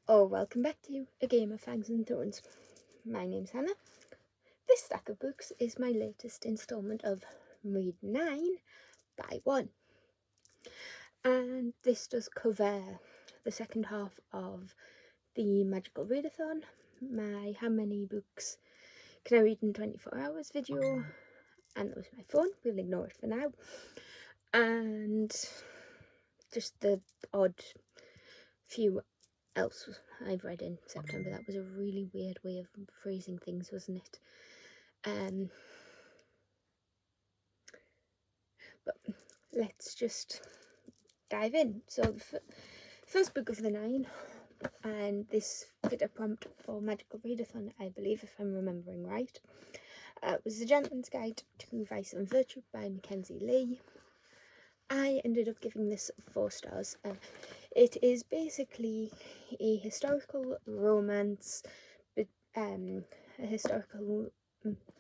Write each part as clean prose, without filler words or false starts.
Welcome back to A Game of Fangs and Thorns. My name's Hannah. This stack of books is my latest instalment of Read 9, Buy 1. And this does cover the second half of the Magical Readathon, my how many books can I read in 24 hours video, and that was my phone, we'll ignore it for now. And just the odd few else I've read in September. That was a really weird way of phrasing things, wasn't it? But let's just dive in. So the first book of the 9, and this fit a prompt for Magical Readathon, I believe, if I'm remembering right, was The Gentleman's Guide to Vice and Virtue by Mackenzie Lee. I ended up giving this 4 stars. It is basically a historical romance, a historical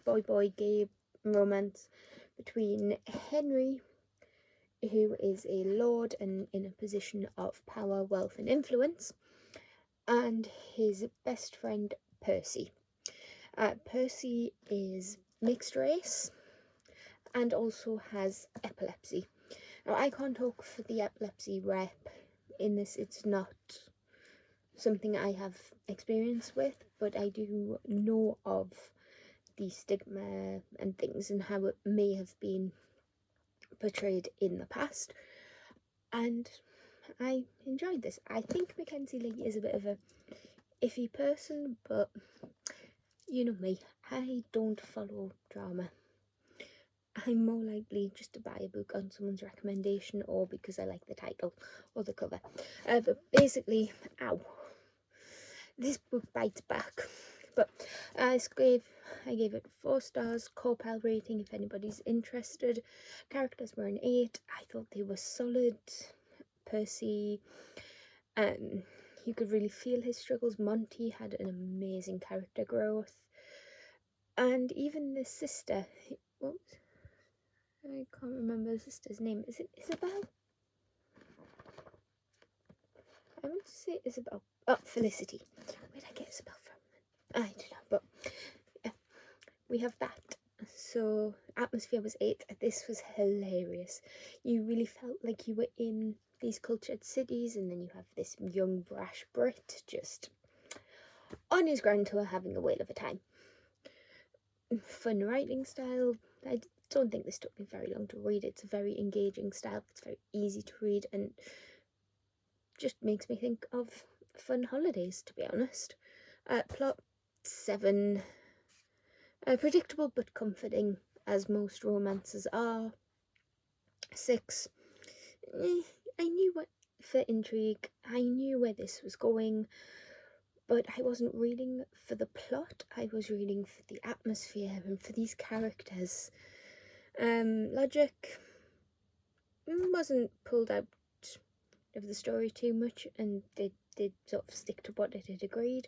boy gay romance between Henry, who is a lord and in a position of power, wealth and influence, and his best friend Percy. Percy is mixed race and also has epilepsy. Now, I can't talk for the epilepsy rep in this, it's not something I have experience with, but I do know of the stigma and things and how it may have been portrayed in the past, and I enjoyed this. I think Mackenzie Lee is a bit of a iffy person, but you know me, I don't follow drama. I'm more likely just to buy a book on someone's recommendation or because I like the title or the cover. But basically, this book bites back. But I gave it 4 stars, Corpel rating if anybody's interested. Characters were an 8. I thought they were solid. Percy, you could really feel his struggles. Monty had an amazing character growth. And even the sister, I can't remember the sister's name. Is it Isabel? I want to say Isabel. Oh, Felicity. Where did I get Isabel from? I don't know, but yeah, we have that. So atmosphere was 8. This was hilarious. You really felt like you were in these cultured cities, and then you have this young brash Brit just on his grand tour having a whale of a time. Fun writing style. I don't think this took me very long to read. It's a very engaging style. It's very easy to read and just makes me think of fun holidays, to be honest. Plot 7. Predictable but comforting, as most romances are. 6. I knew what for intrigue. I knew where this was going, but I wasn't reading for the plot. I was reading for the atmosphere and for these characters. Logic wasn't pulled out of the story too much, and did sort of stick to what it had agreed.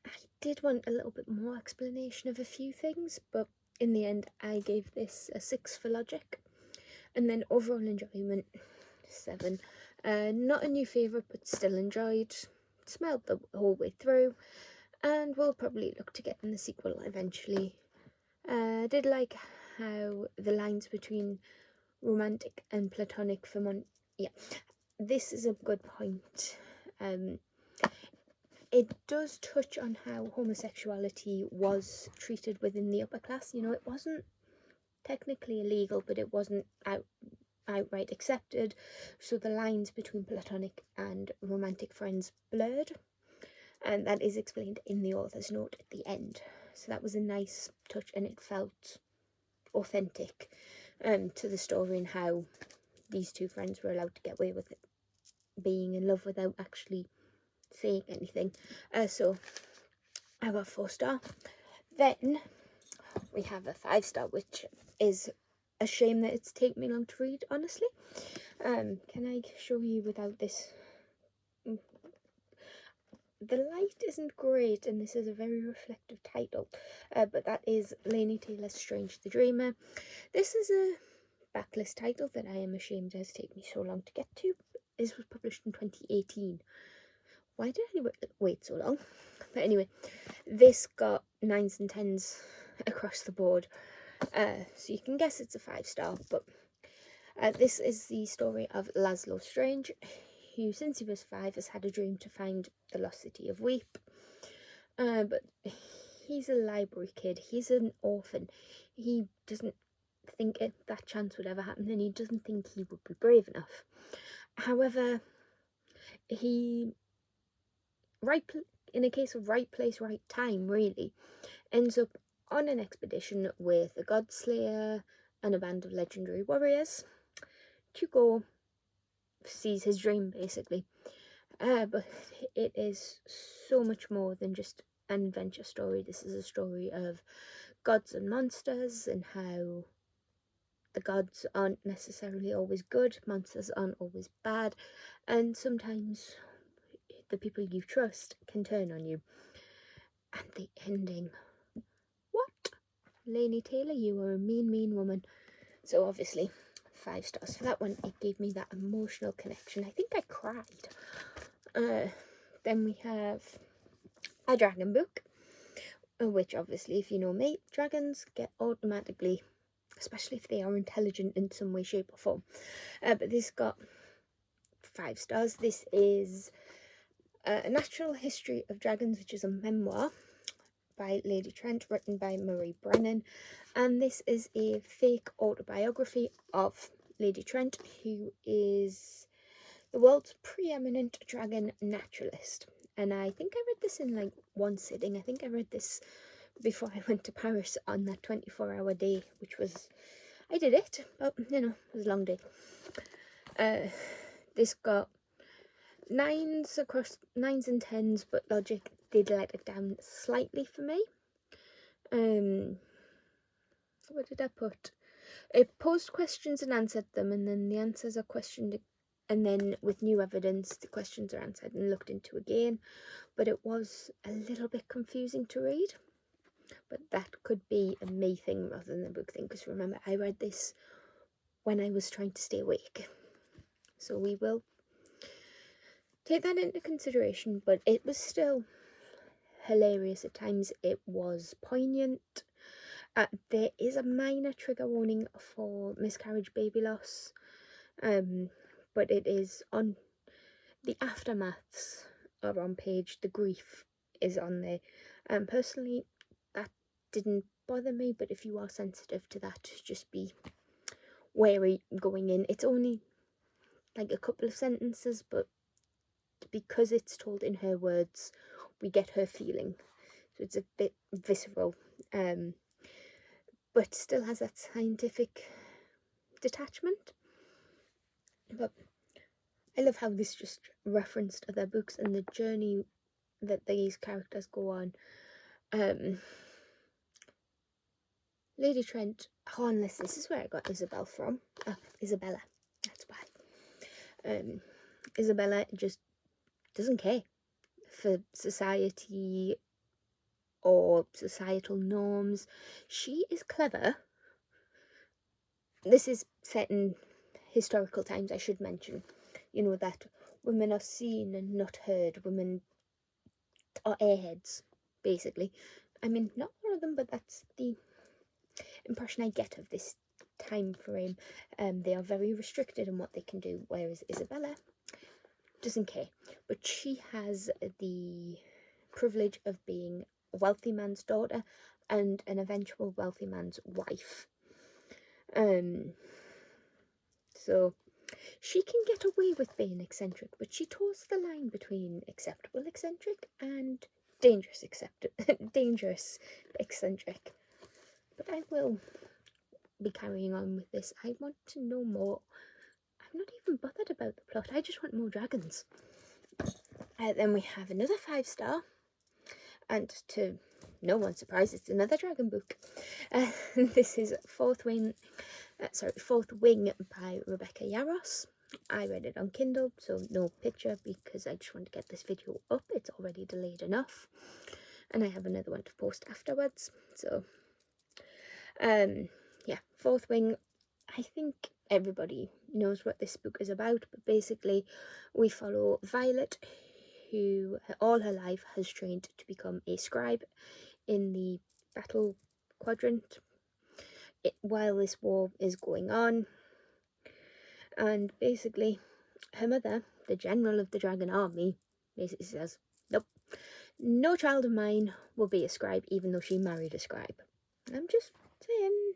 I did want a little bit more explanation of a few things, but in the end I gave this a 6 for logic. And then overall enjoyment, 7. Not a new favourite, but still enjoyed. Smelled the whole way through, and will probably look to get in the sequel eventually. Did like how the lines between romantic and platonic this is a good point. It does touch on how homosexuality was treated within the upper class. You know, it wasn't technically illegal, but it wasn't outright accepted, so the lines between platonic and romantic friends blurred, and that is explained in the author's note at the end. So that was a nice touch, and it felt authentic to the story and how these two friends were allowed to get away with it, being in love without actually saying anything. So I got 4 star. Then we have a 5 star, which is a shame that it's taken me long to read, honestly. Can I show you without this? The light isn't great, and this is a very reflective title, but that is Laini Taylor's Strange the Dreamer. This is a backlist title that I am ashamed has taken me so long to get to. This was published in 2018. why did I wait so long? But anyway, this got 9s and 10s across the board. So you can guess it's a 5-star, but this is the story of Laszlo Strange, who since he was 5 has had a dream to find the lost city of Weep. But he's a library kid, he's an orphan, he doesn't think that chance would ever happen, and he doesn't think he would be brave enough. However, he, in a case of right place, right time, really, ends up on an expedition with a Godslayer and a band of legendary warriors to go seize his dream, basically. But it is so much more than just an adventure story. This is a story of gods and monsters, and how the gods aren't necessarily always good, monsters aren't always bad, and sometimes the people you trust can turn on you. And the ending. What? Laini Taylor, you are a mean woman. So obviously, 5 stars for that one. It gave me that emotional connection. I think I cried. Then we have a dragon book, which obviously, if you know me, dragons get automatically, especially if they are intelligent in some way, shape or form. But this got 5 stars. This is A Natural History of Dragons, which is a memoir by Lady Trent, written by Marie Brennan, and this is a fake autobiography of Lady Trent, who is the world's preeminent dragon naturalist. And I think I read this in like one sitting. I think I read this before I went to Paris on that 24-hour day, which was, I did it, but you know, it was a long day. This got 9s and 10s, but logic did let it down slightly for me. What did I put? It posed questions and answered them, and then the answers are questioned, and then with new evidence the questions are answered and looked into again. But it was a little bit confusing to read, but that could be a me thing rather than a book thing, because remember, I read this when I was trying to stay awake, so we will take that into consideration. But it was still hilarious at times. It was poignant. There is a minor trigger warning for miscarriage, baby loss, but it is on the aftermaths are on page. The grief is on there. Personally, that didn't bother me, but if you are sensitive to that, just be wary going in. It's only like a couple of sentences, but because it's told in her words, we get her feeling, so it's a bit visceral, but still has that scientific detachment. But I love how this just referenced other books and the journey that these characters go on. Lady Trent, unless this is where I got Isabel from. Isabella, that's why. Isabella just doesn't care for society or societal norms. She is clever. This is set in historical times, I should mention. You know, that women are seen and not heard. Women are airheads, basically. I mean, not one of them, but that's the impression I get of this time frame. They are very restricted in what they can do, whereas Isabella doesn't care. But she has the privilege of being a wealthy man's daughter and an eventual wealthy man's wife. So she can get away with being eccentric, but she toes the line between acceptable eccentric and dangerous eccentric. But I will be carrying on with this. I want to know more. I'm not even bothered about the plot. I just want more dragons. Then we have another 5-star, and to no one's surprise, it's another dragon book. This is Fourth Wing by Rebecca Yarros. I read it on Kindle, so no picture because I just want to get this video up. It's already delayed enough, and I have another one to post afterwards. So yeah, Fourth Wing. I think everybody knows what this book is about, but basically we follow Violet, who all her life has trained to become a scribe in the battle quadrant while this war is going on. And basically, her mother, the general of the dragon army, basically says, nope, no child of mine will be a scribe even though she married a scribe. I'm just saying,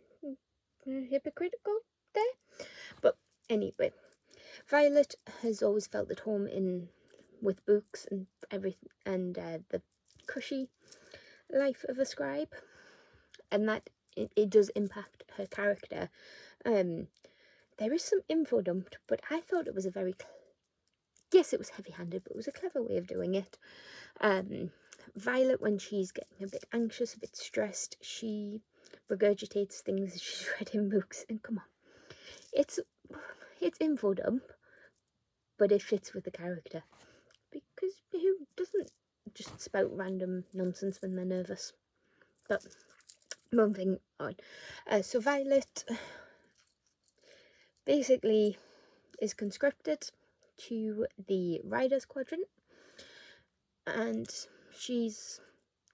hypocritical there. But anyway, Violet has always felt at home with books and everything, and the cushy life of a scribe, and that it does impact her character. There is some info dumped, but I thought it was a very yes, it was heavy-handed, but it was a clever way of doing it. Violet, when she's getting a bit anxious, a bit stressed, she regurgitates things she's read in books, and come on, it's info dump, but it fits with the character, because who doesn't just spout random nonsense when they're nervous? But moving on, so Violet basically is conscripted to the Riders Quadrant, and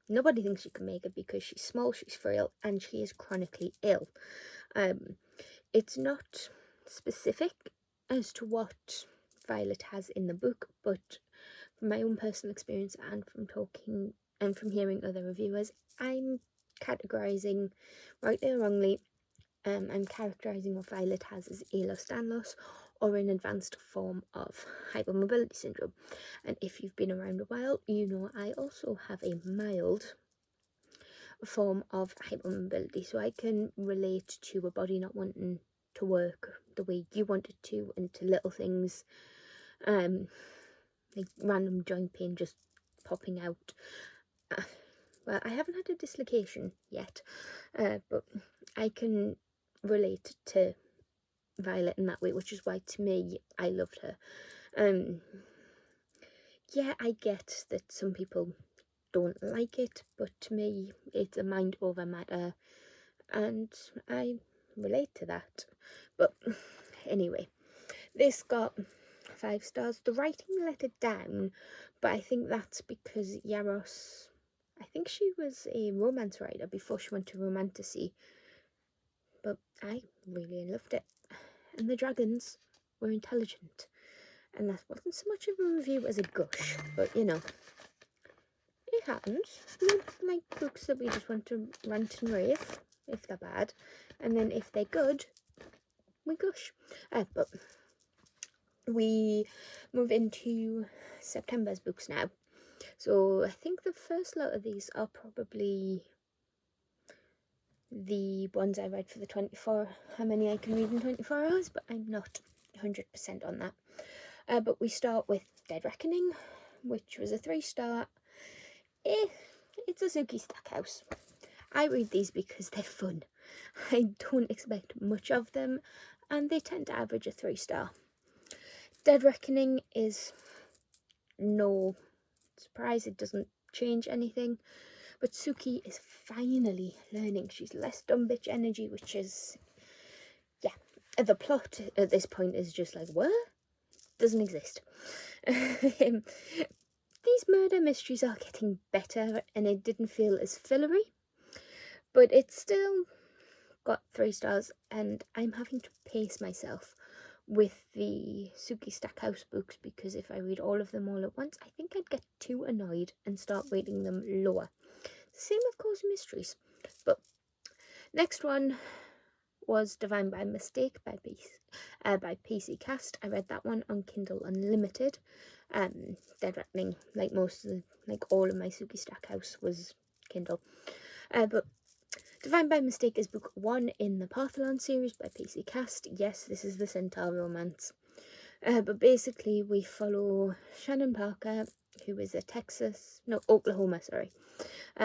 nobody thinks she can make it because she's small, she's frail, and she is chronically ill. It's not specific as to what Violet has in the book, but from my own personal experience and from talking and from hearing other reviewers, I'm categorizing, rightly or wrongly, I'm characterizing what Violet has as Ehlers-Danlos, or an advanced form of hypermobility syndrome. And if you've been around a while, you know I also have a mild form of hypermobility, so I can relate to a body not wanting to work the way you want it to, and to little things, like random joint pain just popping out. Well, I haven't had a dislocation yet, but I can relate to Violet in that way, which is why to me I loved her. Yeah, I get that some people don't like it, but to me it's a mind over matter, and I relate to that. But anyway, this got 5 stars. The writing let it down, but I think that's because Yaros, I think she was a romance writer before she went to romantasy, but I really loved it. And the dragons were intelligent, and that wasn't so much of a review as a gush, but you know, it happens. We like books that we just want to rant and rave if they're bad, and then if they're good, we gush. But we move into September's books now. So I think the first lot of these are probably the ones I read for the 24, how many I can read in 24 hours, but I'm not 100% on that. But we start with Dead Reckoning, which was a 3-star. It's a Suki Stackhouse. I read these because they're fun. I don't expect much of them, and they tend to average a 3-star. Dead Reckoning is no surprise, it doesn't change anything, but Suki is finally learning. She's less dumb bitch energy, which is, yeah, the plot at this point is just like, what? Doesn't exist. These murder mysteries are getting better, and it didn't feel as fillery, but it's still got 3 stars, and I'm having to pace myself with the Suki Stackhouse books, because if I read all of them all at once, I think I'd get too annoyed and start rating them lower. Same with Cozy Mysteries. But next one was Divine by Mistake by PC Cast. I read that one on Kindle Unlimited. Dead Reckoning, like all of my Suki Stackhouse, was Kindle. But Divine by Mistake is book 1 in the Partholon series by PC Cast. Yes, this is the Centaur romance. But basically we follow Shannon Parker, who is a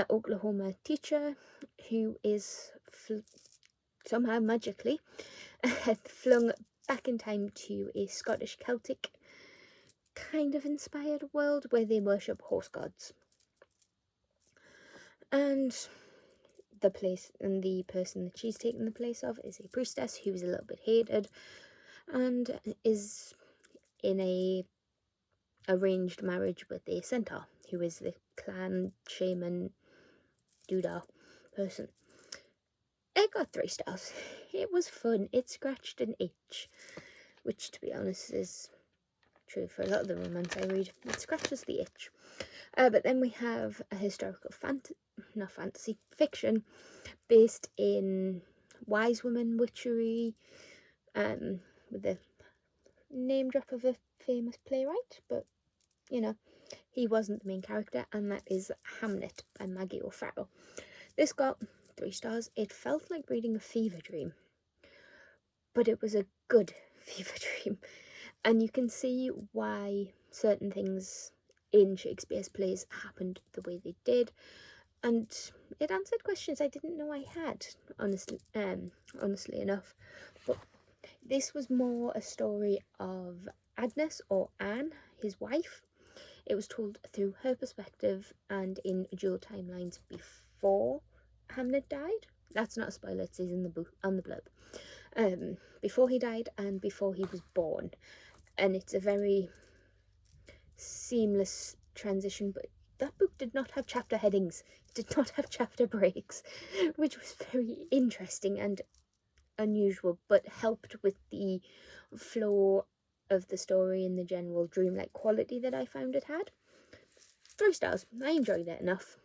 Oklahoma teacher, who is somehow magically flung back in time to a Scottish Celtic kind of inspired world where they worship horse gods. And the person that she's taken the place of is a priestess who is a little bit hated, and is in a arranged marriage with a centaur, who is the clan shaman doodah person. It got 3 stars. It was fun. It scratched an itch, which, to be honest, is true for a lot of the romance I read. It scratches the itch. But then we have a historical fiction based in wise woman witchery, with the name drop of a famous playwright, but you know, he wasn't the main character, and that is Hamnet by Maggie O'Farrell. This got 3 stars. It felt like reading a fever dream, but it was a good fever dream, and you can see why certain things in Shakespeare's plays happened the way they did, and it answered questions I didn't know I had, honestly enough. But this was more a story of Agnes, or Anne, his wife. It was told through her perspective and in dual timelines before Hamlet died. That's not a spoiler, it says in the book on the blurb. Before he died and before he was born. And it's a very seamless transition, but that book did not have chapter headings. It did not have chapter breaks, which was very interesting and unusual, but helped with the flow of the story and the general dreamlike quality that I found it had. 3 stars. I enjoyed it enough.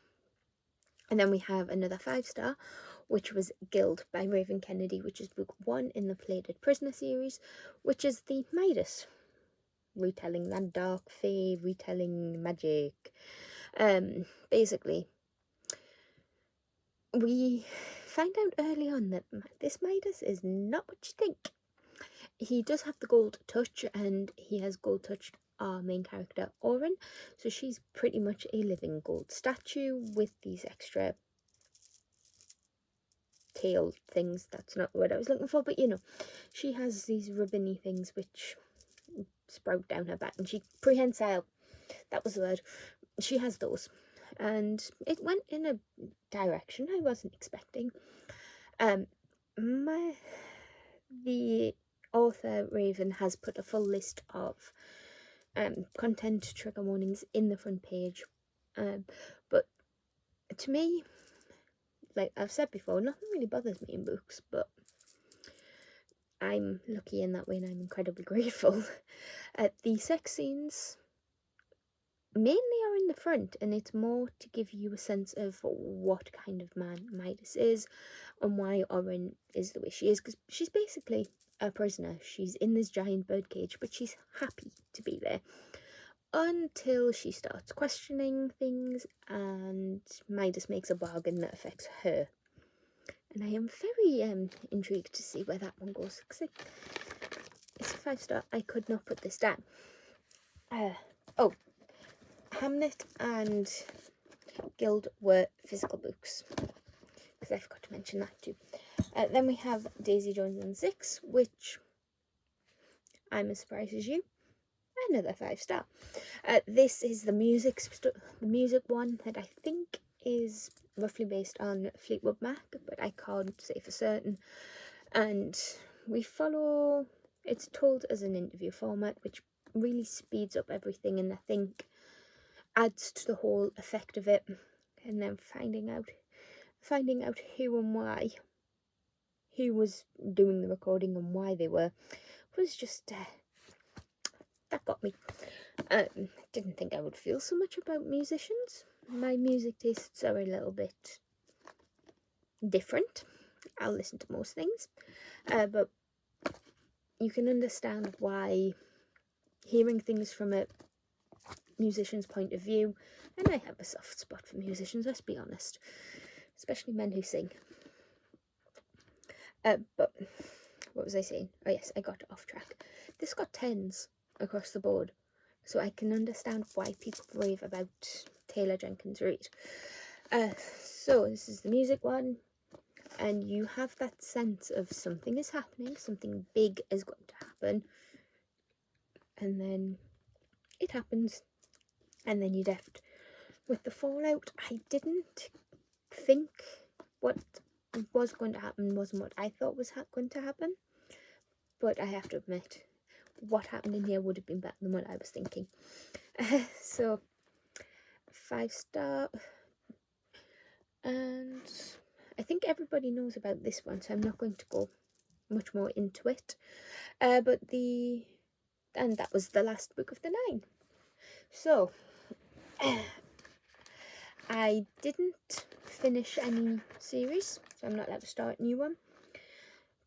And then we have another 5-star, which was Guild by Raven Kennedy, which is book 1 in the Plated Prisoner series, which is the Midas retelling, that dark fae retelling magic. Basically, we find out early on that this Midas is not what you think. He does have the gold touch, and he has gold touch our main character Oren, so she's pretty much a living gold statue with these extra tail things. That's not the word I was looking for, but you know, she has these ribbony things which sprout down her back, and she prehensile, that was the word. She has those, and it went in a direction I wasn't expecting. The author Raven has put a full list of content trigger warnings in the front page, but to me, like I've said before, nothing really bothers me in books, but I'm lucky in that way, and I'm incredibly grateful. The sex scenes mainly are in the front, and it's more to give you a sense of what kind of man Midas is and why Oren is the way she is, because she's basically a prisoner. She's in this giant birdcage, but she's happy to be there until she starts questioning things and Midas makes a bargain that affects her. And I am very intrigued to see where that one goes, because it's a 5-star. I could not put this down. Hamnet and Guild were physical books, because I forgot to mention that too. Then we have Daisy Jones and Six, which I'm as surprised as you. Another 5-star. This is the music one that I think is roughly based on Fleetwood Mac, but I can't say for certain. And we follow, it's told as an interview format, which really speeds up everything, and I think adds to the whole effect of it. And then finding out who and why, who was doing the recording and why they were, was just that got me. Didn't think I would feel so much about musicians. My music tastes are a little bit different. I'll listen to most things, but you can understand why, hearing things from a musician's point of view, and I have a soft spot for musicians, let's be honest, especially men who sing. But what was I saying? Oh yes, I got off track. This got 10s across the board, so I can understand why people rave about Taylor Jenkins Reid. So this is the music one, and you have that sense of something is happening, something big is going to happen, and then it happens, and then you're left with the fallout. I didn't think what was going to happen wasn't what I thought was going to happen, but I have to admit, what happened in here would have been better than what I was thinking. So 5-star, and I think everybody knows about this one, so I'm not going to go much more into it. And that was the last book of the 9. So I didn't finish any series, so I'm not allowed to start a new one.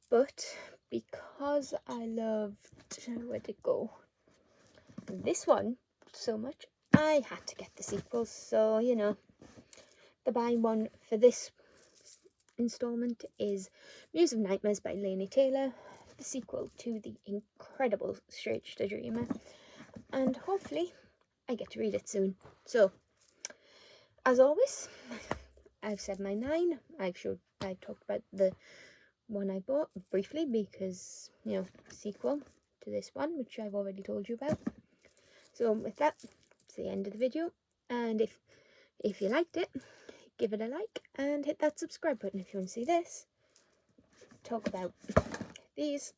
But because I loved, where'd it go? This one so much, I had to get the sequels. So, you know, the buy one for this installment is Muse of Nightmares by Laini Taylor, the sequel to the incredible Strange the Dreamer, and hopefully I get to read it soon. So, as always, I've said my 9. I talked about the one I bought briefly because, you know, sequel to this one, which I've already told you about. So with that, it's the end of the video, and if you liked it, give it a like and hit that subscribe button if you want to see this, talk about these,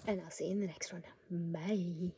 and I'll see you in the next one. Bye.